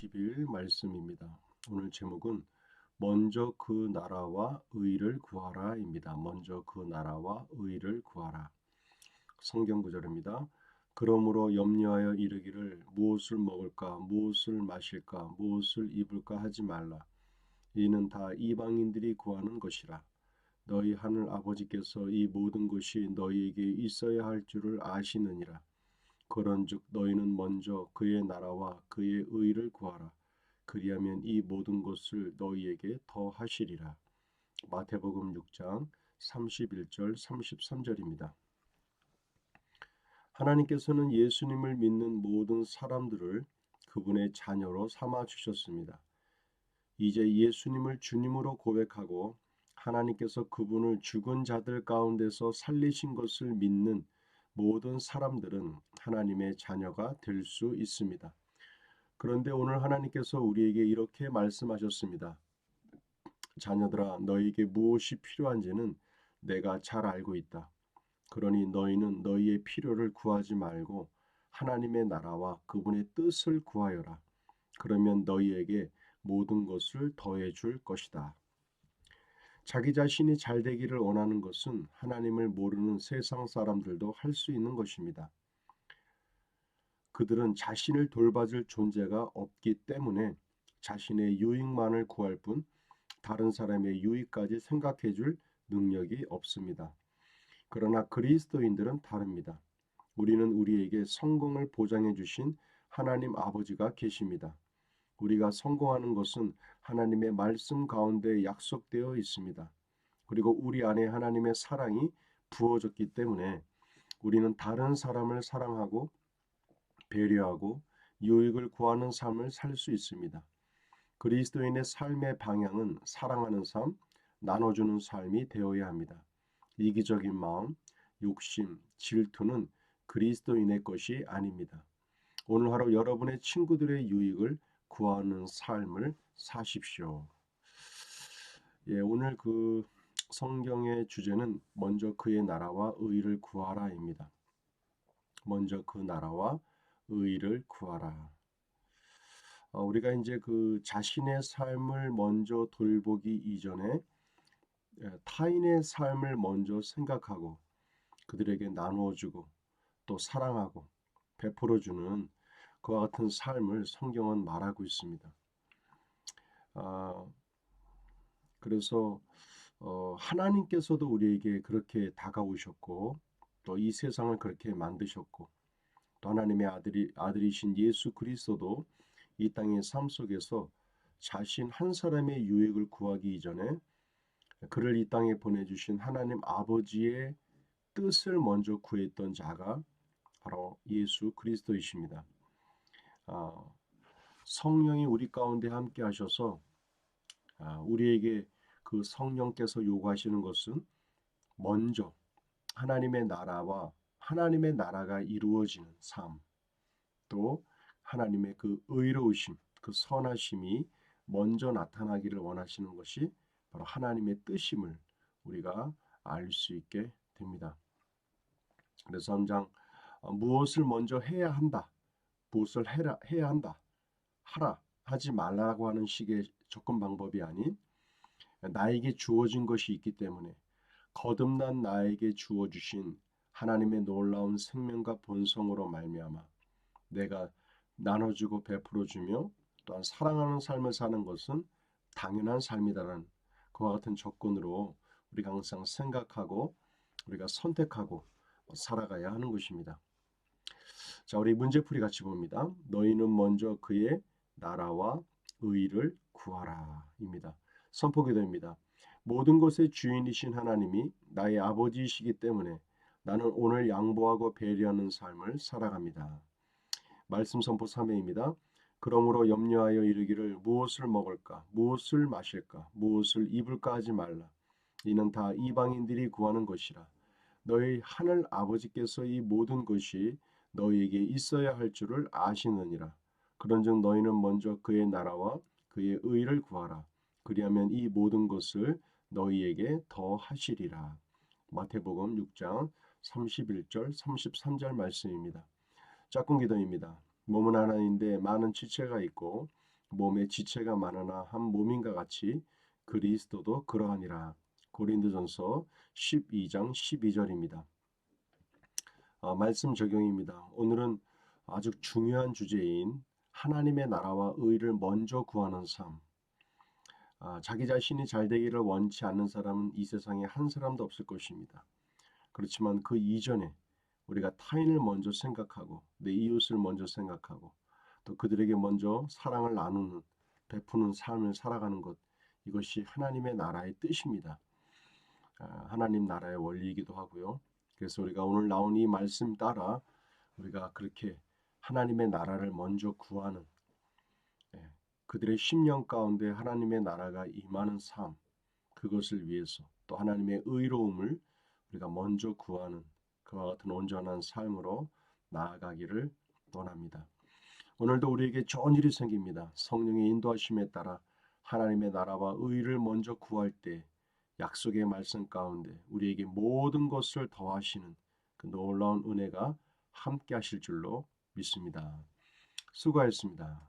20일 말씀입니다. 오늘 제목은 먼저 그 나라와 의를 구하라입니다. 먼저 그 나라와 의를 구하라. 성경 구절입니다. 그러므로 염려하여 이르기를 무엇을 먹을까, 무엇을 마실까, 무엇을 입을까 하지 말라. 이는 다 이방인들이 구하는 것이라. 너희 하늘 아버지께서 이 모든 것이 너희에게 있어야 할 줄을 아시느니라. 그런즉 너희는 먼저 그의 나라와 그의 의를 구하라. 그리하면 이 모든 것을 너희에게 더하시리라. 마태복음 6장 31절 33절입니다. 하나님께서는 예수님을 믿는 모든 사람들을 그분의 자녀로 삼아 주셨습니다. 이제 예수님을 주님으로 고백하고 하나님께서 그분을 죽은 자들 가운데서 살리신 것을 믿는 모든 사람들은 하나님의 자녀가 될 수 있습니다. 그런데 오늘 하나님께서 우리에게 이렇게 말씀하셨습니다. 자녀들아, 너희에게 무엇이 필요한지는 내가 잘 알고 있다. 그러니 너희는 너희의 필요를 구하지 말고 하나님의 나라와 그분의 뜻을 구하여라. 그러면 너희에게 모든 것을 더해 줄 것이다. 자기 자신이 잘 되기를 원하는 것은 하나님을 모르는 세상 사람들도 할 수 있는 것입니다. 그들은 자신을 돌봐줄 존재가 없기 때문에 자신의 유익만을 구할 뿐 다른 사람의 유익까지 생각해 줄 능력이 없습니다. 그러나 그리스도인들은 다릅니다. 우리는 우리에게 성공을 보장해 주신 하나님 아버지가 계십니다. 우리가 성공하는 것은 하나님의 말씀 가운데 약속되어 있습니다. 그리고 우리 안에 하나님의 사랑이 부어졌기 때문에 우리는 다른 사람을 사랑하고 배려하고 유익을 구하는 삶을 살 수 있습니다. 그리스도인의 삶의 방향은 사랑하는 삶, 나눠주는 삶이 되어야 합니다. 이기적인 마음, 욕심, 질투는 그리스도인의 것이 아닙니다. 오늘 하루 여러분의 친구들의 유익을 구하는 삶을 사십시오. 오늘 성경의 주제는 먼저 그의 나라와 의를 구하라입니다. 먼저 그 나라와 의를 구하라. 우리가 이제 자신의 삶을 먼저 돌보기 이전에 타인의 삶을 먼저 생각하고 그들에게 나누어주고 또 사랑하고 베풀어주는 그와 같은 삶을 성경은 말하고 있습니다. 그래서 하나님께서도 우리에게 그렇게 다가오셨고 또 이 세상을 그렇게 만드셨고 또 하나님의 아들이신 예수 그리스도도 이 땅의 삶 속에서 자신 한 사람의 유익을 구하기 이전에 그를 이 땅에 보내주신 하나님 아버지의 뜻을 먼저 구했던 자가 바로 예수 그리스도이십니다. 성령이 우리 가운데 함께 하셔서 우리에게 그 성령께서 요구하시는 것은 먼저 하나님의 나라와 하나님의 나라가 이루어지는 삶, 또 하나님의 그 의로우심, 그 선하심이 먼저 나타나기를 원하시는 것이 바로 하나님의 뜻임을 우리가 알 수 있게 됩니다. 그래서 3장 무엇을 먼저 해야 한다, 무엇을 해야 한다, 하라, 하지 말라고 하는 식의 접근 방법이 아닌 나에게 주어진 것이 있기 때문에 거듭난 나에게 주어주신 하나님의 놀라운 생명과 본성으로 말미암아 내가 나눠주고 베풀어주며 또한 사랑하는 삶을 사는 것은 당연한 삶이다라는 그와 같은 조건으로 우리가 항상 생각하고 우리가 선택하고 살아가야 하는 것입니다. 자, 우리 문제풀이 같이 봅니다. 너희는 먼저 그의 나라와 의를 구하라입니다. 선포기도입니다. 모든 것의 주인이신 하나님이 나의 아버지이시기 때문에 나는 오늘 양보하고 배려하는 삶을 살아갑니다. 말씀 선포 3회입니다. 그러므로 염려하여 이르기를 무엇을 먹을까, 무엇을 마실까, 무엇을 입을까 하지 말라. 이는 다 이방인들이 구하는 것이라. 너희 하늘 아버지께서 이 모든 것이 너희에게 있어야 할 줄을 아시느니라. 그런즉 너희는 먼저 그의 나라와 그의 의를 구하라. 그리하면 이 모든 것을 너희에게 더하시리라. 마태복음 6장 31절 33절 말씀입니다. 짝꿍 기도입니다. 몸은 하나인데 많은 지체가 있고 몸에 지체가 많으나 한 몸인가 같이 그리스도도 그러하니라. 고린도전서 12장 12절입니다. 말씀 적용입니다. 오늘은 아주 중요한 주제인 하나님의 나라와 의를 먼저 구하는 삶. 자기 자신이 잘 되기를 원치 않는 사람은 이 세상에 한 사람도 없을 것입니다. 그렇지만 그 이전에 우리가 타인을 먼저 생각하고 내 이웃을 먼저 생각하고 또 그들에게 먼저 사랑을 나누는 베푸는 삶을 살아가는 것, 이것이 하나님의 나라의 뜻입니다. 하나님 나라의 원리이기도 하고요. 그래서 우리가 오늘 나온 이 말씀 따라 우리가 그렇게 하나님의 나라를 먼저 구하는, 그들의 심령 가운데 하나님의 나라가 임하는 삶, 그것을 위해서 또 하나님의 의로움을 우리가 먼저 구하는 그와 같은 온전한 삶으로 나아가기를 원합니다. 오늘도 우리에게 좋은 일이 생깁니다. 성령의 인도하심에 따라 하나님의 나라와 의를 먼저 구할 때 약속의 말씀 가운데 우리에게 모든 것을 더하시는 그 놀라운 은혜가 함께 하실 줄로 믿습니다. 수고하셨습니다.